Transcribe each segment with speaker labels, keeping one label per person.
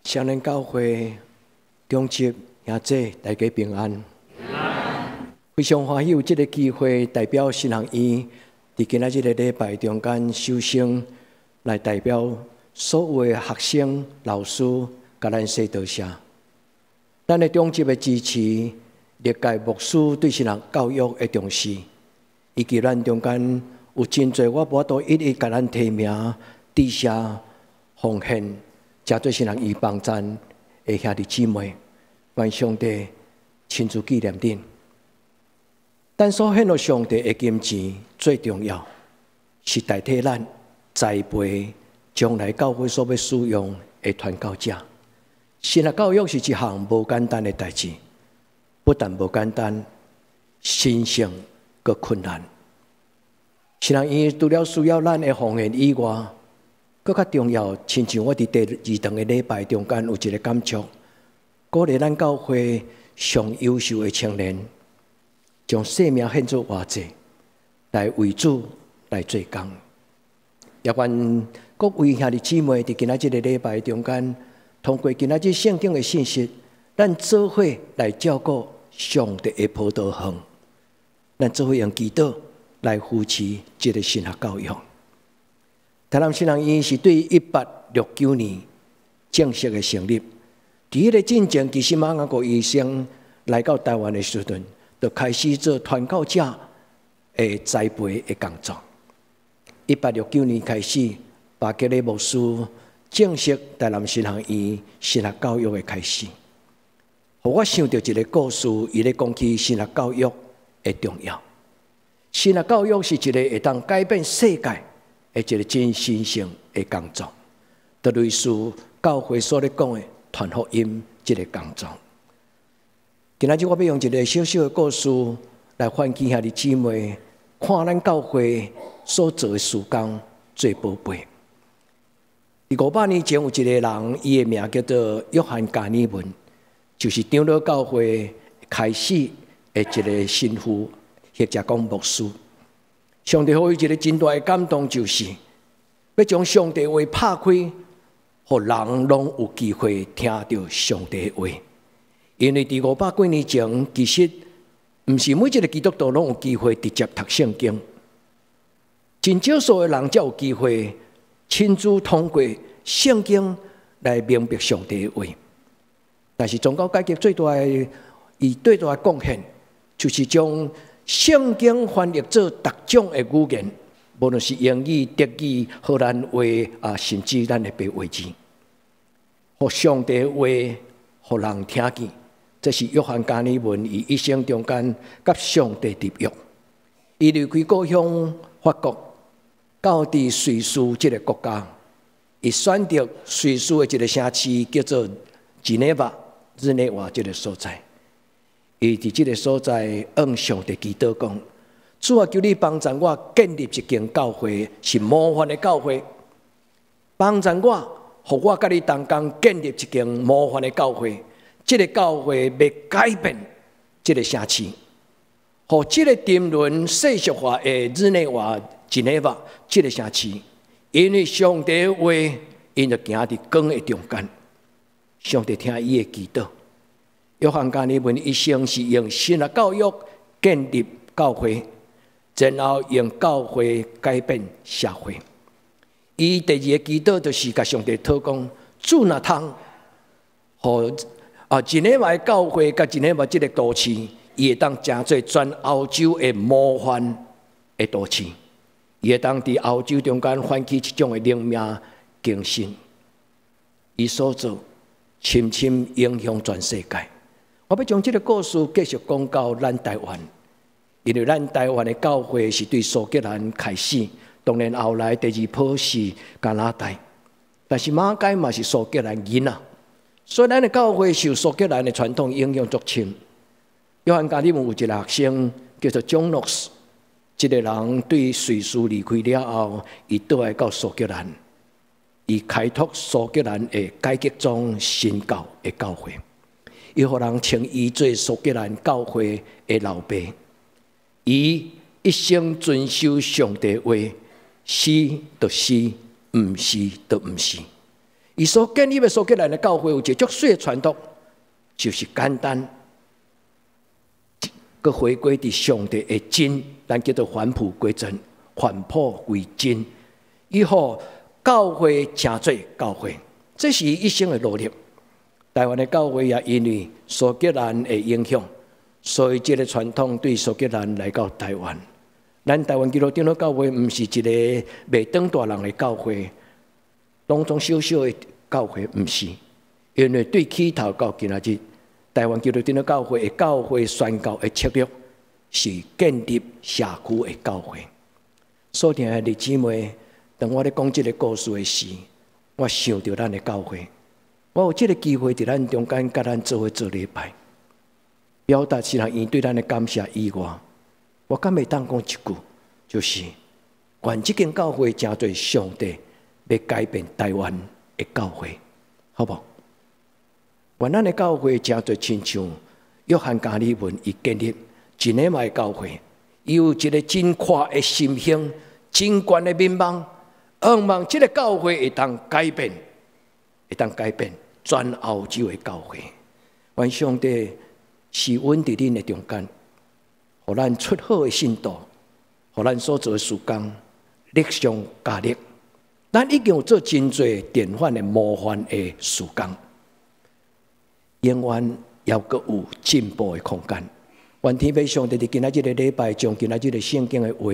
Speaker 1: 少年教会中职兄姐大家平安。非常欢喜有这个机会，代表新学院伫今仔日个礼拜中间修生，来代表所有的学生、老师，甲咱说多谢。咱的中职的支持，历届牧师对新学教育的重视，以及咱中间有真侪我无都一一甲咱提名、致谢、奉献。加做新学院帮赞的兄弟姊妹，愿上帝亲自纪念恁。但所献予上帝的金钱最重要，是代替咱栽培将来教会所要使用的传教者。新学教育是一项无简单的代志，不但无简单，神圣阁困难。新学院除了需要咱的奉献以外，更较重要，亲像我伫第二堂的礼拜中间有一个感触，鼓励咱教会上优秀的青年，将生命献作活祭，来为主来做工。也愿各位兄弟姊妹伫今仔日的礼拜中间，通过今仔日圣经的信息，咱做伙来照顾上帝的葡萄园，咱做伙用祈祷来扶持这个新学教育。台南新学院是对1869年正式的成立。伫迄个进前，其实马雅国医生来到台湾的时阵，就开始做传教者的栽培的工作。1869年开始，巴吉勒牧师正式台南新学院新学教育的开始。互我想到一个故事，伊咧讲起新学教育的重要。新学教育是一个会当改变世界一个真神圣的工作，就类似教会所咧讲的传福音这个工作。今仔日我要用一个小小的故事来唤起兄弟姊妹，看咱教会所做的事工最宝贝。伫500年前有一个人，伊的名叫做约翰加尔文，就是长老教会开始的一个神父，或者讲牧师。上帝给予一个真大的感动，就是要将上帝话拍开，互人拢有机会听到上帝的话。因为伫500几年前，其实毋是每一个基督徒拢有机会直接读圣经，真少数的人才有机会亲自通过圣经来明白上帝的话。但是宗教改革最大的贡献，就是将圣经翻译做各种的语言，无论是英语、德语、荷兰话甚至咱的白话字，互上帝的话，互人听见。这是约翰加尔文伊一生中间甲上帝立约。伊离开故乡法国，到伫瑞士这个国家，伊选择瑞士的一个城市叫做日内瓦这个所在。伊伫这个所在，向上帝祈祷讲：主啊，求你帮助我建立一间教会，是模范的教会。帮助我，互我甲你同工建立一间模范的教会。这个教会要改变这个城市，互这个沉沦世俗化的日内瓦这个城市，因为上帝的话，因就行伫光的中间。上帝听伊的祈祷。约翰加尔文一生是用新的教育建立教会，然后用教会改变社会。伊第二个祈祷就是甲上帝祷讲：主若通，互日内瓦的教会甲日内瓦这个都市，伊会当成做全欧洲的模范的都市，伊会当伫欧洲中间唤起一种的灵命精神。伊所做，深深影响全世界。我要将这个故事继续讲到咱台湾，因为咱台湾的教会是对苏格兰开始，当然后来第二波是加拿大，但是马街嘛是苏格兰囡仔，所以咱的教会受苏格兰的传统影响足深。约翰加尔文有一个学生叫做John Knox，这个人对瑞士离开了后，伊倒来到苏格兰，伊开拓苏格兰的改革中新教的教会。伊互人称伊做苏格兰教会的老爸。伊一生遵守上帝话，是就是，毋是就毋是。伊所建立的苏格兰的教会有一个足水的传统，就是简单，佮回归伫上帝的真，咱叫做返璞归真，返璞归真，以后教会成做教会，这是伊一生的努力。台湾的教会也因为苏格兰的影响，所以这个传统对苏格兰来到台湾。咱台湾基督长老教会毋是一个袂当大人的教会，拢总小小的教会毋是，因为对起头到今仔日，台湾基督长老教会的教会宣教的策略是建立社区的教会。所以的弟兄姊妹，当我咧讲这个故事的时，我想到咱的教会。我有这个机会，伫咱中间甲咱做伙做礼拜，表达神学院对咱的感谢以外，我敢袂当讲一句，就是愿这间教会真侪上帝要改变台湾的教会，好不好？愿咱的教会真侪亲像约翰加利文伊建立真诶的教会，伊有一个真阔的心胸、真悬的面望，盼望这个教会会当改变，会当改变。全欧洲的教会，愿上帝是稳伫恁的中间，互咱出好的信道，互咱所做的事工力上加力。咱已经有做真侪典范的模范的事工，永远也阁有进步的空间。愿天父上帝伫今仔日的礼拜，将今仔日的圣经的话，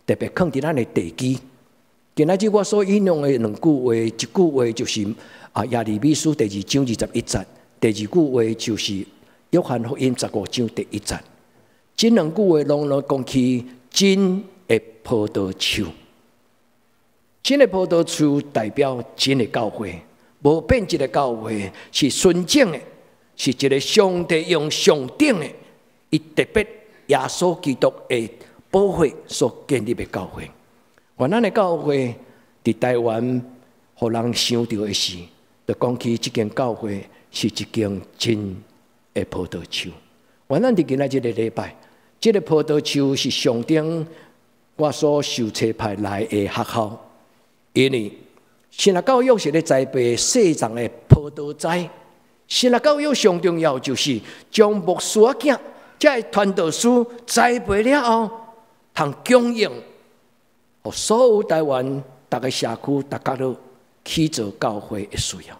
Speaker 1: 特别放伫咱的地基。今仔日我所引用的两句话，一句话就是耶利米书第2章21节，第二句话就是约翰福音15章第1节。这两句话拢讲起真的葡萄树，真的葡萄树代表真的教会，无变质的教会是纯正的，是一个上帝用上等的，伊特别耶稣基督的宝血所建立的教会。愿咱的教会伫台湾，互人想到的是，就讲起这间教会是一间真的葡萄树。愿咱伫今仔日的礼拜，这个葡萄树是上顶我所受差派来的学校，因为神学教育是咧栽培细长的葡萄栽。神学教育上重要就是将牧师仔囝，这传道书栽培了后，通供应。互所有台湾逐个社区、大家都去做教会的需要。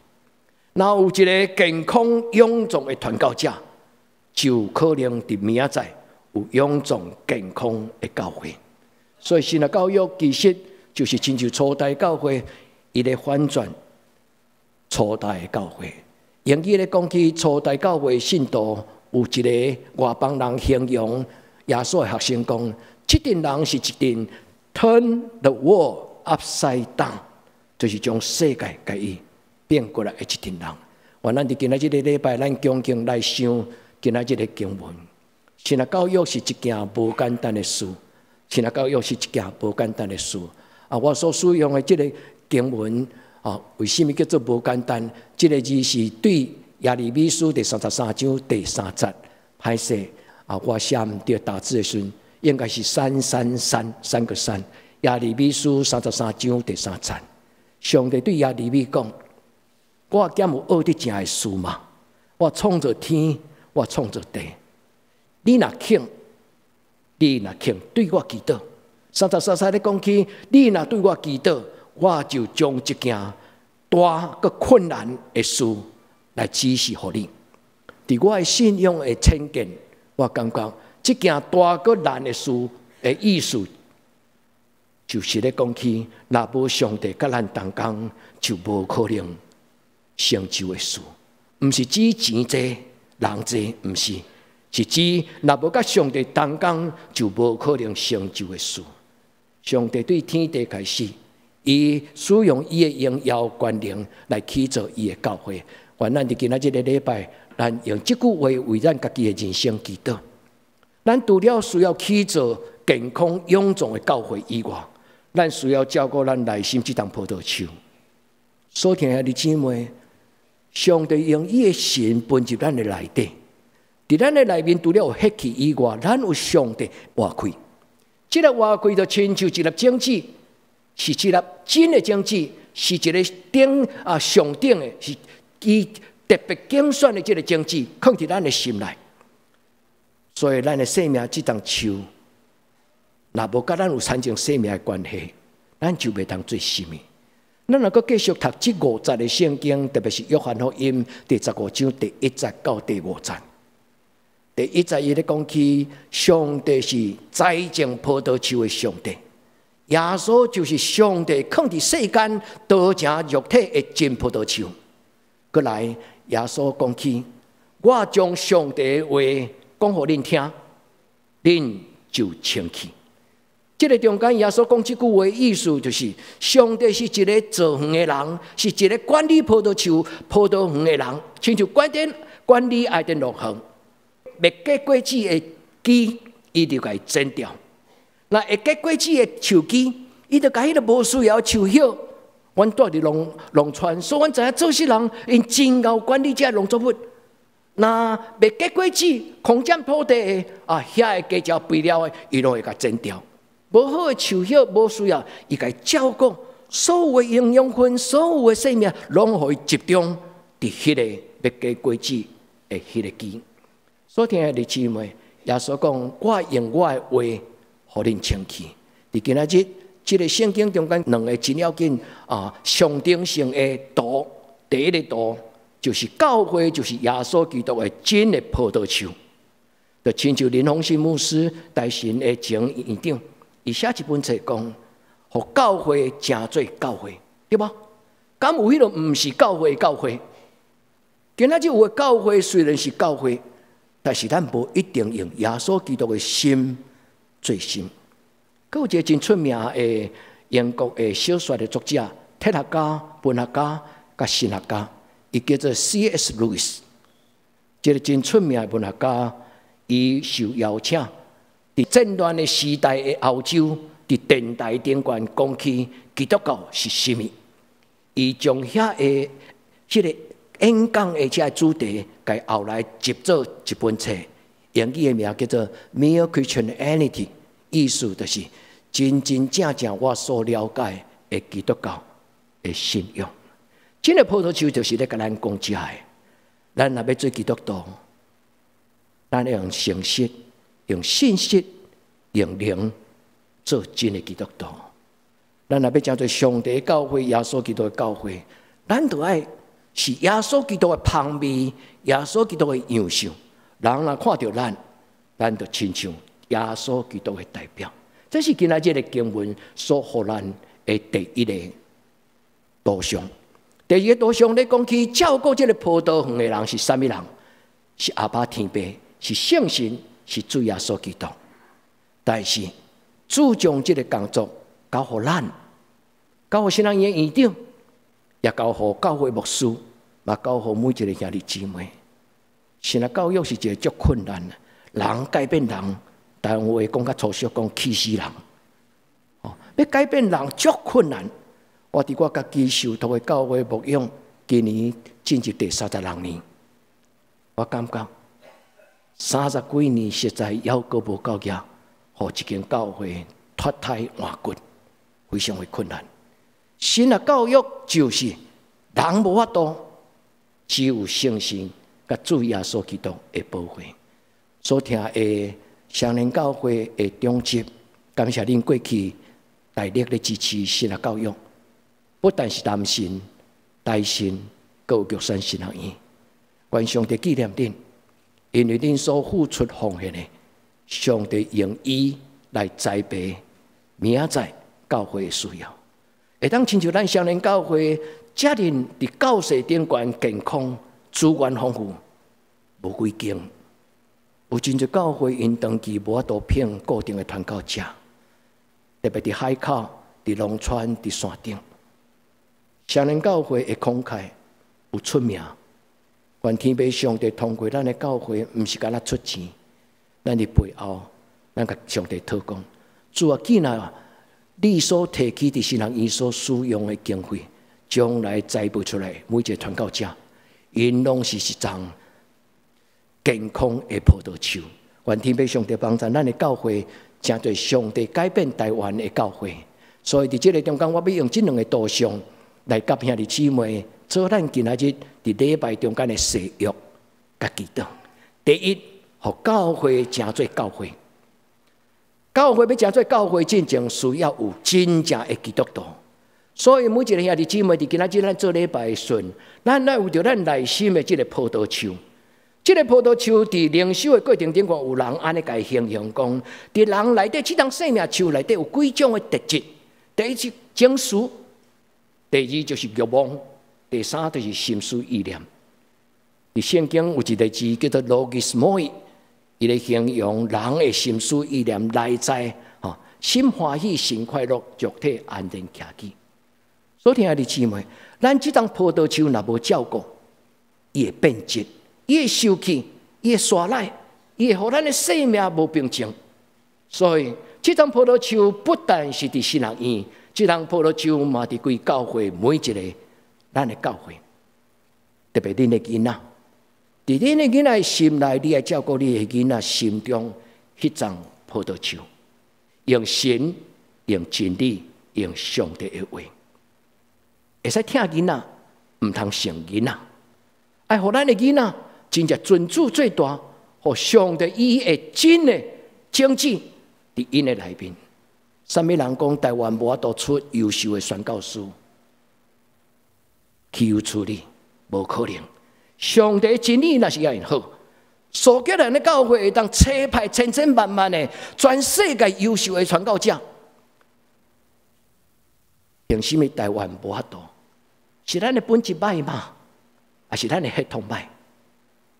Speaker 1: 然后有一个健康勇壮的传教者，就可能伫明仔载有勇壮健康的教会。所以神学教育其实就是亲像初代教会，伊咧反转初代的教会。英语咧讲起初代教会信徒，有一个外邦人形容耶稣的学生讲，这群人是一群Turn the world upside down， 就是将世界甲伊变过来的一群人。愿咱伫今仔日的礼拜，咱恭敬来想今仔日的经文。神学教育是一件无简单的事，神学教育是一件无简单的事。我所使用的这个经文为什么叫做无简单？这个字是对耶利米书第33章第3节歹势我写唔对打字的时阵。应该是3个3，耶利米书33章第3节。上帝对耶利米讲：“我敢有学得正的事吗？我创造天，我创造地。你若肯对我祈祷，33咧讲起，你若对我祈祷，我就将一件大个困难的事来指示予你。伫我的信仰的浅见，我感觉。”这件大个难的事的意思，就是咧讲起，若无上帝甲咱同工，就无可能成就的事。毋是指钱济、人济，毋是，是指若无甲上帝同工，就无可能成就的事。上帝对天地开始，伊使用伊的荣耀权能来起造伊的教会。愿咱伫今仔日的礼拜，咱用这句话为咱家己的人生祈祷。咱除了需要起造健康勇壮的教会以外，咱需要照顾咱内心这丛葡萄树。所听的弟兄妹，上帝用伊的神分入咱的内底，伫咱的内面除了有血气以外，咱有上帝活开。这个活开就亲像一粒种子，是一粒真的种子，是一个上顶的，是伊特别竞选的这个政治，放伫咱的心内。所以咱的生命这当树，若无甲咱有产生生命的关系，咱就袂当做什么。咱若阁继续读这5节的圣经，特别是约翰福音第15章第1节到第5节。第1节伊咧讲起，上帝是栽种葡萄树的上帝，耶稣就是上帝放伫世间道成肉体的真葡萄树。过来，耶稣讲起，我将上帝的话讲互恁听，恁就清气。这个中间，耶稣讲这句话的意思就是，上帝是一个造园的人，是一个管理葡萄树、葡萄园的人，亲像管理爱的农园。未结果子的枝，伊就甲伊剪掉；那会结果子的树枝，伊就甲迄个无需要树叶。阮住伫农村，所以阮知影做事人因真够管理这农作物。那未结果子、空占土地的遐个加条肥料的，伊拢会甲剪掉。无好的树叶无需要，伊甲伊照顾，所有的营养分、所有的生命，拢互伊集中伫迄个要结果子的迄个枝。所听的弟兄妹，耶稣讲：“我用我的话，互恁清气。”伫今仔日，这个圣经中间2个真要紧象征性的图，第一个图就是教会，就是耶稣基督的真的葡萄树。就亲像林鸿信牧师大神的前院长，伊写一本册讲，互教会成做教会，对吧？敢有迄个毋是教会的教会？今仔日有的教会虽然是教会。但是咱无一定用耶稣基督的心做心。佮有一个真出名的英国的小说的作者、哲学家、文学家、甲神学家，伊叫做 C.S. Lewis。这个真出名的文学家，伊受邀请伫战乱的时代的欧洲，伫电台顶悬讲起基督教是什么。伊将遐个这个演讲的这主题，甲后来集做一本册，英语的名叫做《Mere Christianity》，意思就是真真正正我所了解的基督教的信仰。真的葡萄树就是咧甲咱讲这个，咱若要做基督徒，咱要用诚实、用信息、用灵做真的基督徒。咱若要叫做上帝的教会、耶稣基督的教会，咱就爱。是耶稣基督的旁边，耶稣基督的样相。人若看到咱就亲像耶稣基督的代表。这是今仔日的经文所互咱的第一个图像。第二个图像咧讲起照顾这个葡萄园的人是啥物人？是阿爸天父，是圣神，是主耶稣基督。但是主将这个工作交互咱，交互新人院院长。也交予教会牧师，也交予每一个兄弟姊妹。现在教育是一个足困难的，人改变人，但有话讲较粗俗，讲气死人。要改变人足困难。我伫我家己受托的教会牧养，今年进入第36年，我感觉30几年实在犹阁无够额，互一间教会脱胎换骨，非常的困难。神的教育就是人无法度，只有圣神甲主耶稣基督的保护。所听的双年教会的中级，感谢恁过去大力的支持神的教育，不但是男神、大神，阁有玉山神学院。愿上帝纪念恁，因为恁所付出奉献的，上帝用伊来栽培明仔教会的需要。会当亲像咱双年教会，责任伫教室顶悬健康、资源丰富，无几间。有真侪教会因长期无法度聘固定的传教者，特别伫海口、伫农村、伫山顶。双年教会会慷慨，有出名。愿天父上帝通过咱的教会，毋是干咱出钱，咱伫背后，咱甲上帝讨讲，主啊，既然你所提起的新人伊所使用的经费，将来栽培出来每一个传教者，因拢是一丛健康的葡萄树。愿天父上帝帮助咱的教会，成对上帝改变台湾的教会。所以伫这个中间，我要用这2个图像来甲兄弟姊妹做咱今仔日伫礼拜中间的誓约甲祈祷。第一，互教会成做教会。教会要成做教会，真正需要有真正的基督徒。所以每一个兄弟姊妹伫今仔日咱做礼拜的时阵，咱有着咱内心的这个葡萄树。这个葡萄树伫灵修的过程中，有人安尼甲伊形容讲，伫人内底，这张生命树内底有几种的特质。第一是情绪，第二就是欲望，第三就是心思意念。伫圣经有一个字叫做 logos， 伊咧形容人的心思意念内在，心欢喜、心快乐、肉体安然徛起。所以兄弟姊妹，咱这张葡萄树若无照顾，伊会变质。伊会受气，伊会衰烂，伊会互咱的生命无平静。所以，这张葡萄树不但是伫新学院，这张葡萄树嘛伫规教会每一个咱的教会，特别恁的囡仔，伫恁的囡仔的心内，你爱照顾你的囡仔心中迄张葡萄树，用神、用真理、用上帝的话，会使听囡仔，唔通成囡仔，爱互咱的囡仔。真正尊主最大，互上帝伊的真的经济伫因的内面。啥物人讲台湾无法度出优秀的宣教师，岂有此理？无可能。上帝的真理若是遐样好，所叫人的教会会当车派千千万万的全世界优秀的传教者，凭什么台湾无法度？是咱的本质歹吗？还是咱的系统歹？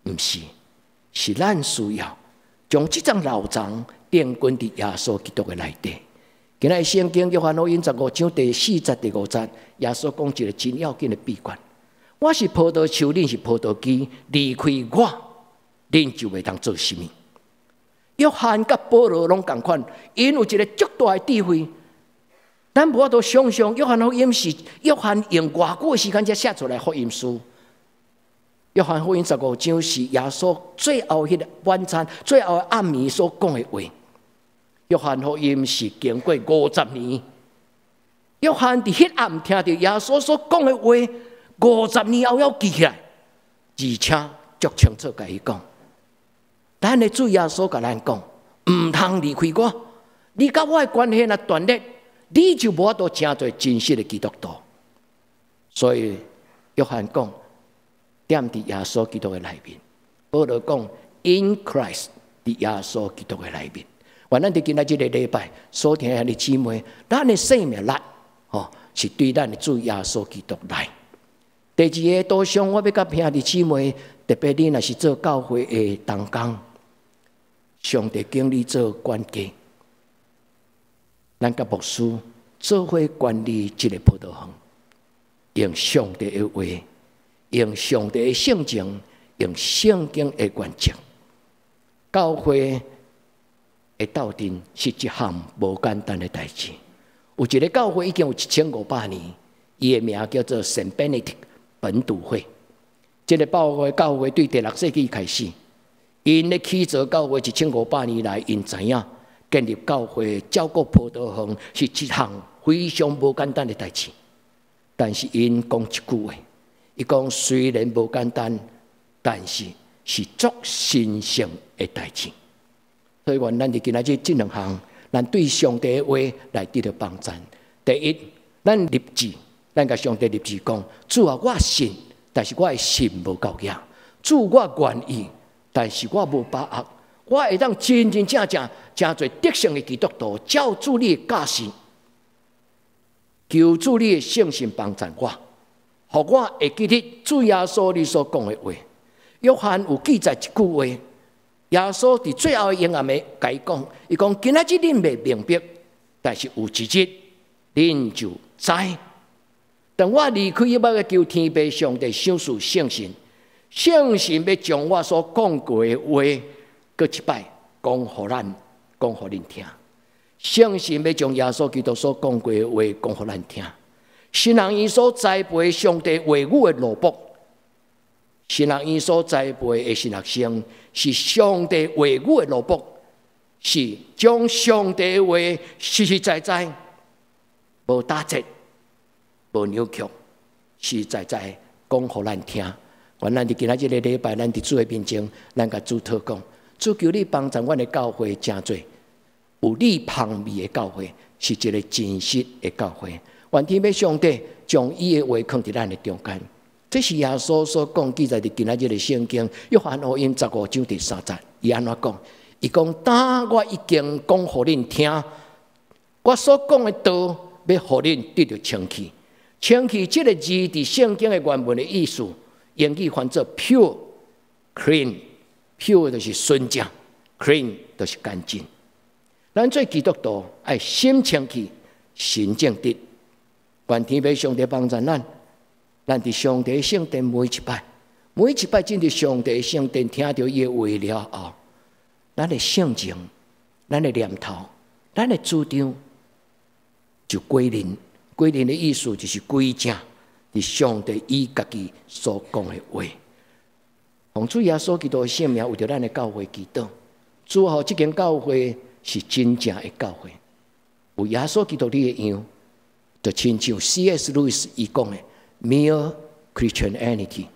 Speaker 1: 毋是，是咱需要将这张老章定根伫耶稣基督的内底。今日圣经约翰福音15章第4节、第5节，耶稣讲一个真要紧的秘诀：我是葡萄树，恁是葡萄枝，离开我，恁就袂当做什么。约翰甲保罗拢同款，因有一个足大的智慧。咱无法度想象，约翰福音是约翰用偌久的时间才写出来福音书。约翰福音15章是耶稣最后迄个晚餐、最后的暗暝所讲的话。约翰福音是经过50年，约翰伫迄暗听到耶稣所讲的话，50年后要记起来，而且足清楚甲伊讲：咱的主耶稣甲咱讲，唔通离开我，你甲我的关系若断裂，你就无法度成做真实的基督徒。所以约翰讲。踮伫耶稣基督的内面，保罗讲 in Christ 伫耶稣基督的内面。原咱伫今仔日个礼拜所听的姊妹，咱的生命力，是对咱的主耶稣基督来。第二个导向，我要甲兄弟姊妹，特别你若是做教会的同工，上帝经理做管家，咱甲牧师做伙管理这个葡萄园，用上帝的话。用上帝的圣经，用圣经的原则，教会的斗阵是一项无简单的代志。有一个教会已经有1500年，伊的名叫做圣本笃本笃会。这个教会对第6世纪开始，因咧起造教会1500年来，因知影建立教会、照顾葡萄园是一项非常无简单的代志。但是因讲一句话。伊讲虽然无简单，但是是足神圣的代志。所以，咱伫今仔日这两项，咱对上帝的话来得到帮助。第一，咱立志，咱甲上帝立志讲：主啊，我信，但是我的信无够硬；主，我愿意，但是我无把握。我会当真真正正真做得胜的基督徒，照主你的教训，求主你的圣心帮助我。互我会记得主耶稣你所讲的话。约翰有记载一句话，耶稣伫最后的应验的甲伊讲，伊讲：今仔日恁未明白，但是有一日恁就知。当我离开，要求天父上帝赏赐圣神，圣神要将我所讲过的话，搁一摆讲互咱，讲互恁听。圣神要将耶稣基督所讲过的话讲互咱听。新人伊所栽培上帝话语的萝卜，新人伊所栽培的神学生是上帝话语的萝卜，是将上帝话实实在在，无打折，无扭曲，实在在讲互咱听。原咱伫今仔日个礼拜，咱伫主的面前，咱甲主祷讲，主求你帮助阮的教会诚多，有你香味的教会，是一个真实的教会。愿天父上帝将伊的话放伫咱的中间。这是耶稣所讲，记载伫今仔日的圣经，约翰福音15章第3节，伊安怎讲？伊讲：当我已经讲互恁听，我所讲的道，要互恁得到清气。清气这个字伫圣经的原文的意思，英语翻作 pure、clean。pure 就是纯净 ，clean 就是干净。咱做基督徒爱心清气、心正直。愿天父上帝帮助咱，咱伫上帝圣殿每一摆进入上帝圣殿，听到伊的话了后，咱的性情、咱的念头、咱的主张就归零。归零的意思就是归正，是上帝伊家己所讲的话。奉主耶稣基督的圣名，为着咱的教会祈祷，主啊，这间教会是真正的教会，有耶稣基督你的样，就亲像 C.S. Lewis 伊讲的 ，Mere Christianity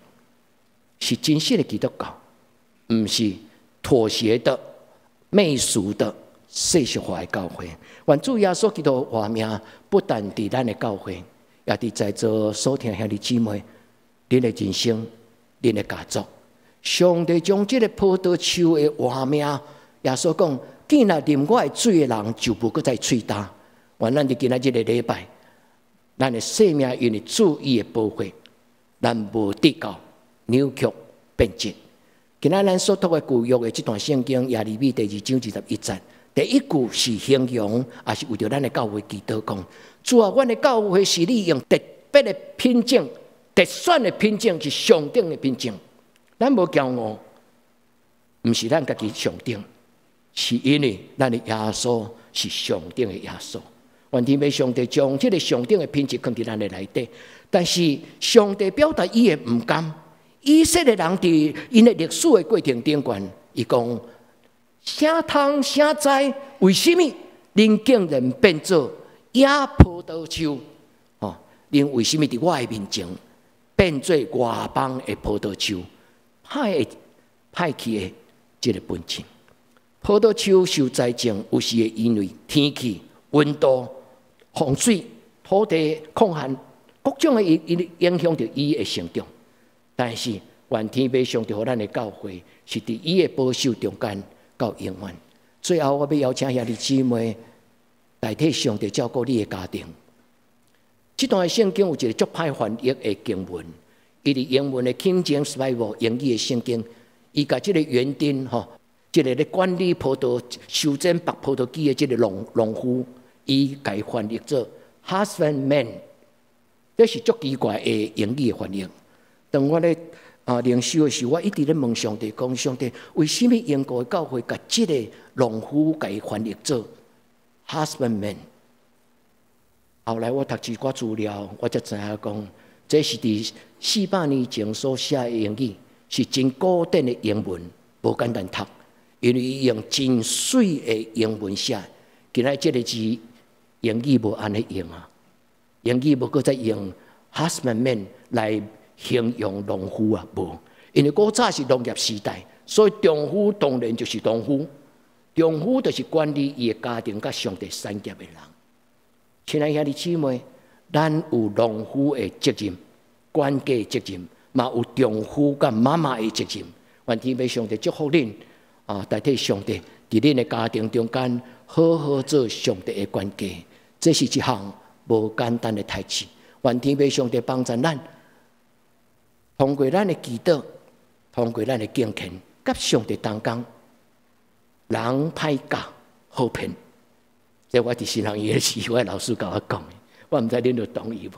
Speaker 1: 是真实的基督教，唔是妥协的、媚俗的。世俗化的教会，愿主耶稣基督话名不但伫咱的教会，也伫在座所听兄弟姊妹，恁的人生、恁的家族，上帝将这个葡萄树的话名，耶稣讲：见若啉我的水的人，就不搁再喙焦。愿咱伫今仔日的礼拜，咱的生命因为主伊的保护，咱无得到扭曲变质。今仔咱所读的旧约的这段圣经，耶利米第2章21节。第一句是形容，也是为着咱的教会祈祷讲：主啊，阮的教会是你用特别的品种、特选的品种，是上等的品种。咱无骄傲，毋是咱家己上等，是因为咱的耶稣是上等的耶稣。愿天父上帝将这个上等的品质放伫咱的内底，但是上帝表达伊的毋甘。以色列人伫因的历史的过程顶悬，伊讲。啥通啥知？为什么恁竟然变做野葡萄树？哦，恁为什么伫我的面前变做外邦的葡萄树？歹去的这个本性。葡萄树受栽种，有时会因为天气、温度、风水、土地抗旱各种的影响着伊的成长。但是愿天父上帝互咱的教会是伫伊的保守中间。到永远。最后，我要邀请兄弟姊妹代替上帝照顾你的家庭。这段圣经有一个足歹翻译的经文，伊伫英文的 King James Bible 英语的圣经，伊甲这个园丁这个咧管理葡萄、修剪白葡萄枝的这个农夫，伊甲伊翻译做 husbandman， 这是足奇怪的英语的翻译。当我咧。灵修的时候，我一直咧问上帝讲：上帝，为什么英国的教会甲这个农夫甲伊翻译做 husbandman？ 后来我读一寡资料，我才知影讲，这是伫400年前所写的英语，是真古典的英文，无简单读，因为伊用真水的英文写。今仔这个字英语无安尼用啊，英语无搁再用 husbandman 来。形容农夫啊，无，因为古早是农业时代，所以丈夫当然就是农夫，丈夫就是管理伊的家庭甲上帝产业的人。亲爱兄弟姊妹，咱有农夫的责任，管家的责任，嘛有丈夫甲妈妈的责任。愿天父上帝祝福恁代替上帝伫恁的家庭中间，好好做上帝的管家。这是一项无简单的代志。愿天父上帝帮助咱。通过咱的祈祷，通过咱的敬虔，甲上帝同工，人歹教好骗。这我伫新行业时，我老师甲我讲的，我毋知恁有同意无？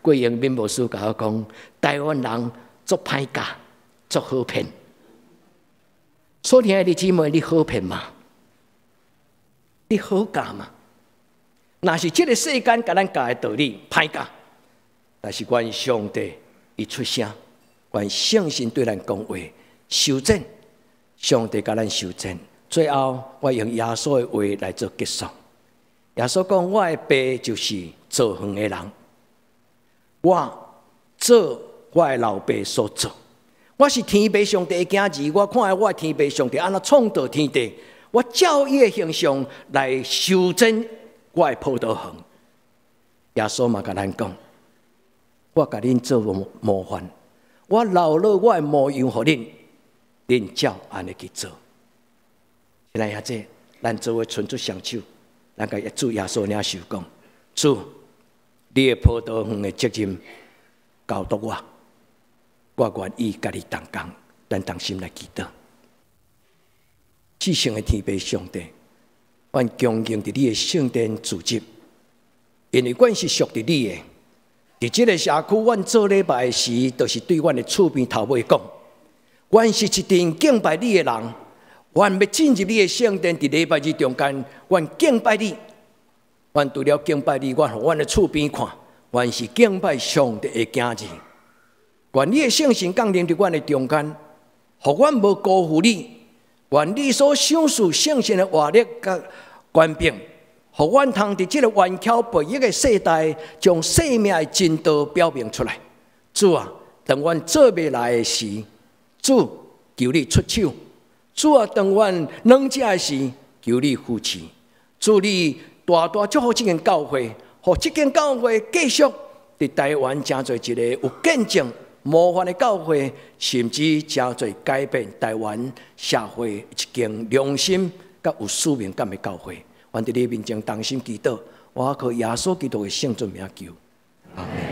Speaker 1: 郭永斌牧师甲我讲，台湾人足歹教，足好骗。所以，兄弟姊妹，你好骗吗？你好教吗？若是这个世间甲咱教的道理歹教，但是愿上帝。伊出声，愿圣神对咱讲话，修正，上帝甲咱修正。最后，我用耶稣的话来做结束。耶稣讲：“我的爸就是造园的人，我做我的老爸所做。我是天父上帝的囝儿，我看我的天父上帝安怎创造天地，我照伊的形象来修正我的葡萄园。耶稣嘛甲咱讲，我甲恁做模范，我留了我的模样互恁，恁照安尼去做。现在兄弟，咱做伙伸出双手，咱甲主耶稣领受讲：主，你的葡萄园的责任交托我愿意甲你同工，咱同心来祈祷。至圣的天父上帝，阮恭敬伫你的圣殿聚集，因为阮是属于你的。伫这个社区，阮做礼拜时，就是对阮的厝边头尾讲：阮是一群敬拜你的人，阮要进入你的圣殿。伫礼拜日中间，阮敬拜你。阮除了敬拜你，阮互阮的厝边看，阮是敬拜上帝的囝儿。愿你的圣神降临伫阮的中间，互阮无辜负你。愿你所赏赐圣神的活力甲权柄，互阮通伫这个弯巧背逆的世代，将生命的真道表明出来。主啊，当阮做未来的时，主求你出手；主啊，当阮软弱的时，求你扶持。主你大大祝福这间教会，互这间教会继续伫台湾成做一个有见证模范的教会，甚至真侪改变台湾社会一间良心甲有使命感的教会。阮伫你面前同心祈祷，我靠耶稣基督的圣尊名求，阿门。